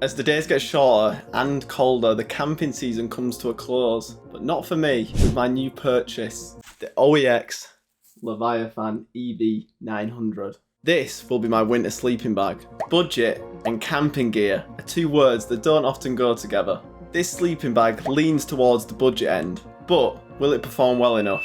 As the days get shorter and colder, the camping season comes to a close, but not for me with my new purchase, the OEX Leviathan EV 900. This will be my winter sleeping bag. Budget and camping gear are two words that don't often go together. This sleeping bag leans towards the budget end, but will it perform well enough?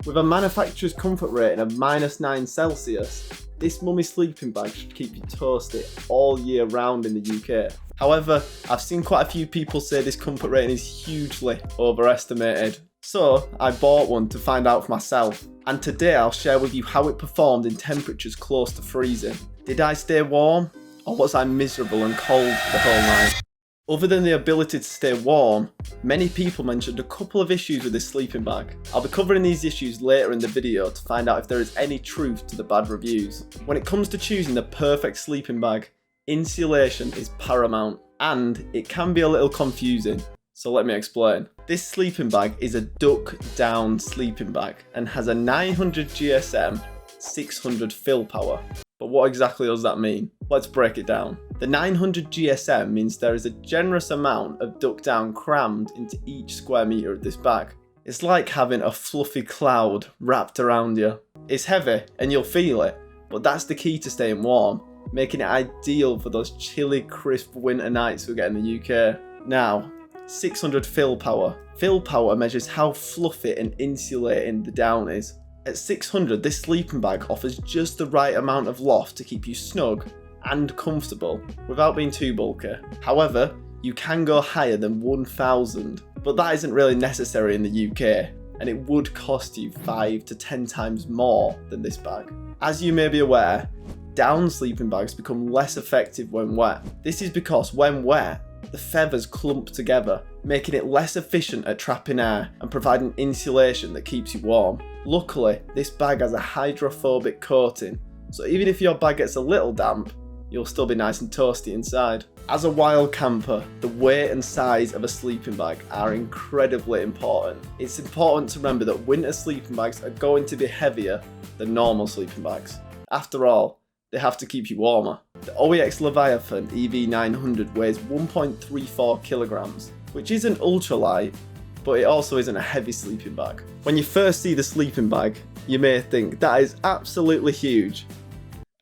With a manufacturer's comfort rating of -9 Celsius, this mummy sleeping bag should keep you toasty all year round in the UK. However, I've seen quite a few people say this comfort rating is hugely overestimated. So I bought one to find out for myself, and today I'll share with you how it performed in temperatures close to freezing. Did I stay warm, or was I miserable and cold the whole night? Other than the ability to stay warm, many people mentioned a couple of issues with this sleeping bag. I'll be covering these issues later in the video to find out if there is any truth to the bad reviews. When it comes to choosing the perfect sleeping bag, insulation is paramount, and it can be a little confusing, so let me explain. This sleeping bag is a duck down sleeping bag and has a 900 GSM 600 fill power. But what exactly does that mean? Let's break it down. The 900 GSM means there is a generous amount of duck down crammed into each square metre of this bag. It's like having a fluffy cloud wrapped around you. It's heavy and you'll feel it, but that's the key to staying warm, making it ideal for those chilly, crisp winter nights we get in the UK. Now, 600 fill power. Fill power measures how fluffy and insulating the down is. At 600, this sleeping bag offers just the right amount of loft to keep you snug and comfortable without being too bulky. However, you can go higher than 1000, but that isn't really necessary in the UK, and it would cost you 5 to 10 times more than this bag. As you may be aware, down sleeping bags become less effective when wet. This is because when wet, the feathers clump together, making it less efficient at trapping air and providing insulation that keeps you warm. Luckily, this bag has a hydrophobic coating, so even if your bag gets a little damp, you'll still be nice and toasty inside. As a wild camper, the weight and size of a sleeping bag are incredibly important. It's important to remember that winter sleeping bags are going to be heavier than normal sleeping bags. After all, they have to keep you warmer. The OEX Leviathan EV 900 weighs 1.34 kilograms, which isn't ultralight, but it also isn't a heavy sleeping bag. When you first see the sleeping bag, you may think that is absolutely huge,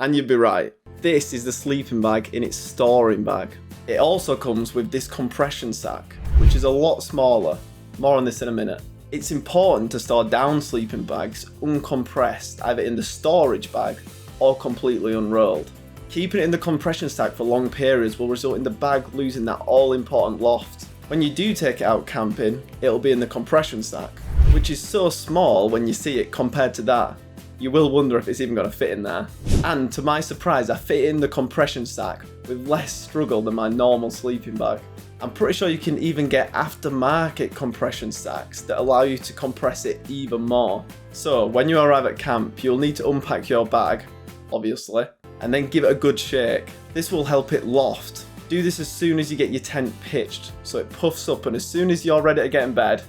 and you'd be right. This is the sleeping bag in its storing bag. It also comes with this compression sack, which is a lot smaller. More on this in a minute. It's important to store down sleeping bags uncompressed, either in the storage bag or completely unrolled. Keeping it in the compression sack for long periods will result in the bag losing that all-important loft. When you do take it out camping, it'll be in the compression sack, which is so small when you see it compared to that. You will wonder if it's even going to fit in there. And to my surprise, I fit in the compression sack with less struggle than my normal sleeping bag. I'm pretty sure you can even get aftermarket compression sacks that allow you to compress it even more. So when you arrive at camp, you'll need to unpack your bag, obviously, and then give it a good shake. This will help it loft. Do this as soon as you get your tent pitched, so it puffs up, and as soon as you're ready to get in bed,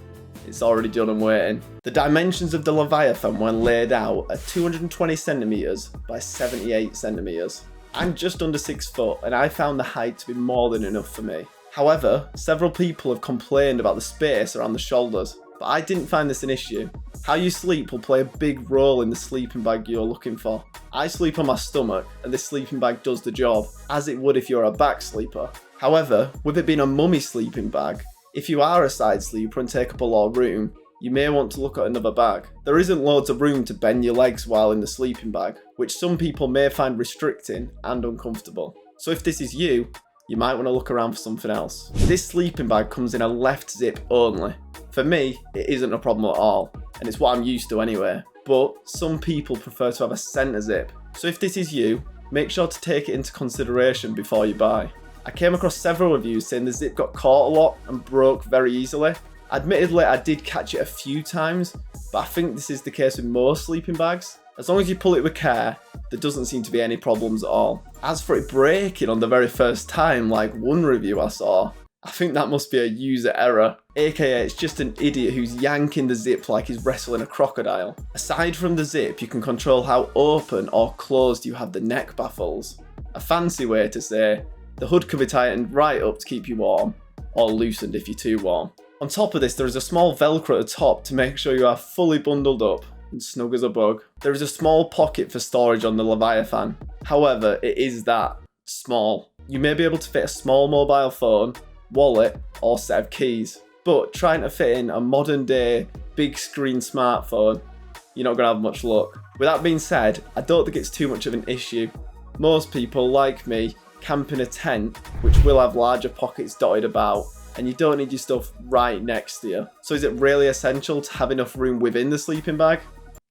it's already done and waiting. The dimensions of the Leviathan when laid out are 220 centimeters by 78 centimeters. I'm just under 6 foot, and I found the height to be more than enough for me. However, several people have complained about the space around the shoulders, but I didn't find this an issue. How you sleep will play a big role in the sleeping bag you're looking for. I sleep on my stomach, and this sleeping bag does the job, as it would if you're a back sleeper. However, with it being a mummy sleeping bag, if you are a side sleeper and take up a lot of room, you may want to look at another bag. There isn't loads of room to bend your legs while in the sleeping bag, which some people may find restricting and uncomfortable. So if this is you, you might want to look around for something else. This sleeping bag comes in a left zip only. For me, it isn't a problem at all, and it's what I'm used to anyway. But some people prefer to have a centre zip. So if this is you, make sure to take it into consideration before you buy. I came across several reviews saying the zip got caught a lot and broke very easily. Admittedly, I did catch it a few times, but I think this is the case with most sleeping bags. As long as you pull it with care, there doesn't seem to be any problems at all. As for it breaking on the very first time, like one review I saw, I think that must be a user error, aka it's just an idiot who's yanking the zip like he's wrestling a crocodile. Aside from the zip, you can control how open or closed you have the neck baffles. A fancy way to say The hood can be tightened right up to keep you warm, or loosened if you're too warm. On top of this, there is a small velcro at the top to make sure you are fully bundled up and snug as a bug. There is a small pocket for storage on the Leviathan. However, it is that small. You may be able to fit a small mobile phone, wallet, or set of keys, but trying to fit in a modern day big screen smartphone, you're not going to have much luck. With that being said, I don't think it's too much of an issue. Most people, like me, camp in a tent, which will have larger pockets dotted about, and you don't need your stuff right next to you. So is it really essential to have enough room within the sleeping bag?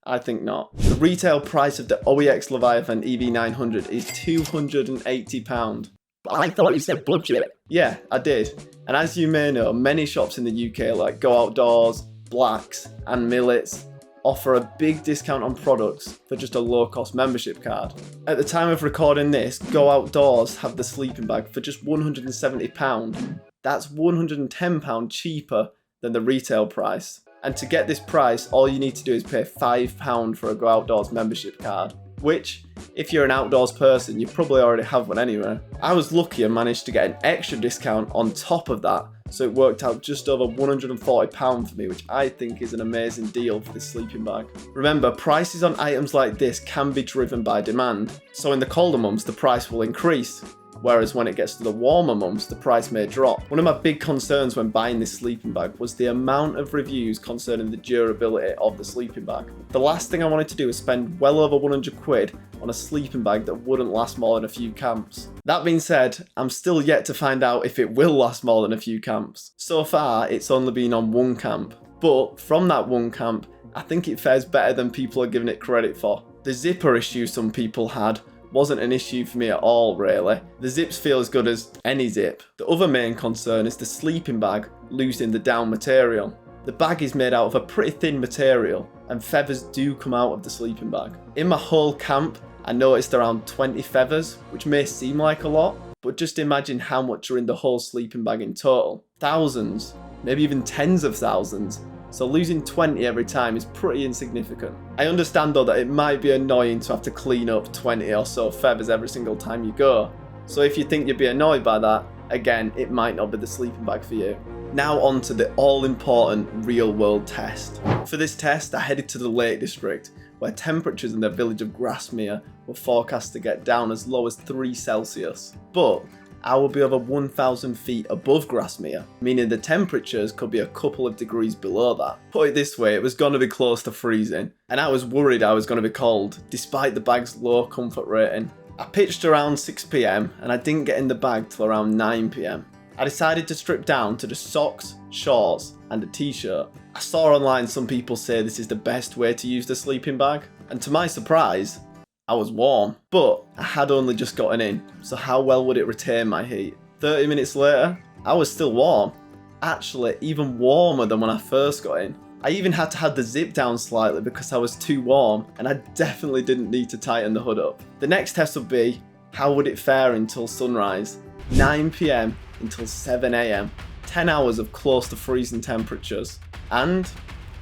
I think not. The retail price of the OEX Leviathan EV 900 is £280. I thought you said budget. Yeah, I did. And as you may know, many shops in the UK like Go Outdoors, Blacks and Millets offer a big discount on products for just a low-cost membership card. At the time of recording this, Go Outdoors have the sleeping bag for just £170. That's £110 cheaper than the retail price. And to get this price, all you need to do is pay £5 for a Go Outdoors membership card, which, if you're an outdoors person, you probably already have one anyway. I was lucky and managed to get an extra discount on top of that, so it worked out just over £140 for me, which I think is an amazing deal for this sleeping bag. Remember, prices on items like this can be driven by demand, so in the colder months the price will increase, whereas when it gets to the warmer months the price may drop. One of my big concerns when buying this sleeping bag was the amount of reviews concerning the durability of the sleeping bag. The last thing I wanted to do was spend well over 100 quid on a sleeping bag that wouldn't last more than a few camps. That being said, I'm still yet to find out if it will last more than a few camps. So far, it's only been on one camp, but from that one camp, I think it fares better than people are giving it credit for. The zipper issue some people had wasn't an issue for me at all, really. The zips feel as good as any zip. The other main concern is the sleeping bag losing the down material. The bag is made out of a pretty thin material, and feathers do come out of the sleeping bag. In my whole camp, I noticed around 20 feathers, which may seem like a lot, but just imagine how much are in the whole sleeping bag in total. Thousands, maybe even tens of thousands. So losing 20 every time is pretty insignificant. I understand though that it might be annoying to have to clean up 20 or so feathers every single time you go. So if you think you'd be annoyed by that, again, it might not be the sleeping bag for you. Now on to the all-important real-world test. For this test, I headed to the Lake District, where temperatures in the village of Grasmere were forecast to get down as low as 3 Celsius. But I will be over 1,000 feet above Grasmere, meaning the temperatures could be a couple of degrees below that. Put it this way, it was going to be close to freezing, and I was worried I was going to be cold, despite the bag's low comfort rating. I pitched around 6 PM, and I didn't get in the bag till around 9 PM. I decided to strip down to just socks, shorts, and a t-shirt. I saw online some people say this is the best way to use the sleeping bag, and to my surprise, I was warm, but I had only just gotten in, so how well would it retain my heat? 30 minutes later, I was still warm. Actually, even warmer than when I first got in. I even had to have the zip down slightly because I was too warm, and I definitely didn't need to tighten the hood up. The next test would be, how would it fare until sunrise? 9 PM until 7 AM. 10 hours of close to freezing temperatures. And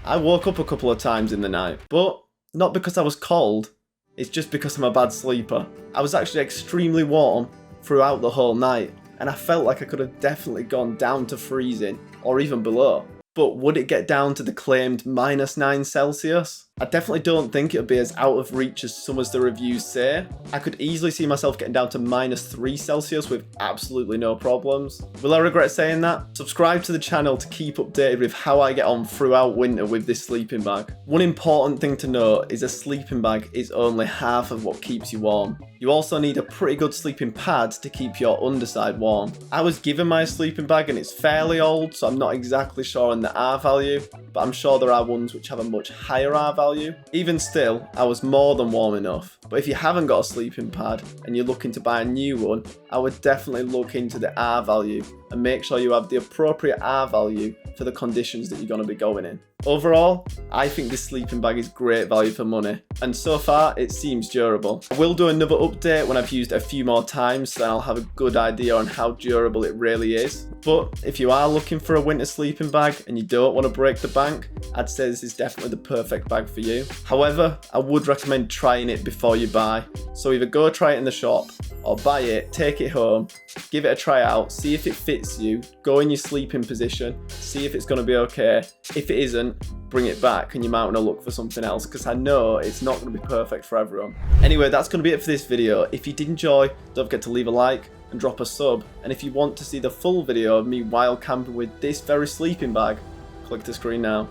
I woke up a couple of times in the night, but not because I was cold. It's just because I'm a bad sleeper. I was actually extremely warm throughout the whole night, and I felt like I could have definitely gone down to freezing, or even below. But would it get down to the claimed -9 Celsius? I definitely don't think it would be as out of reach as some of the reviews say. I could easily see myself getting down to -3 Celsius with absolutely no problems. Will I regret saying that? Subscribe to the channel to keep updated with how I get on throughout winter with this sleeping bag. One important thing to note is a sleeping bag is only half of what keeps you warm. You also need a pretty good sleeping pad to keep your underside warm. I was given my sleeping bag and it's fairly old, so I'm not exactly sure on the R value, but I'm sure there are ones which have a much higher R value. Even still, I was more than warm enough. But if you haven't got a sleeping pad and you're looking to buy a new one, I would definitely look into the R value and make sure you have the appropriate R value for the conditions that you're going to be going in. Overall, I think this sleeping bag is great value for money, and so far it seems durable. I will do another update when I've used it a few more times, so then I'll have a good idea on how durable it really is. But if you are looking for a winter sleeping bag and you don't want to break the bank, I'd say this is definitely the perfect bag for you. However, I would recommend trying it before you buy. So either go try it in the shop or buy it, take it home, give it a try out, see if it fits you, go in your sleeping position, see if it's going to be okay. If it isn't, bring it back and you might want to look for something else, because I know it's not going to be perfect for everyone. Anyway, that's going to be it for this video. If you did enjoy, don't forget to leave a like and drop a sub. And if you want to see the full video of me wild camping with this very sleeping bag, click the screen now.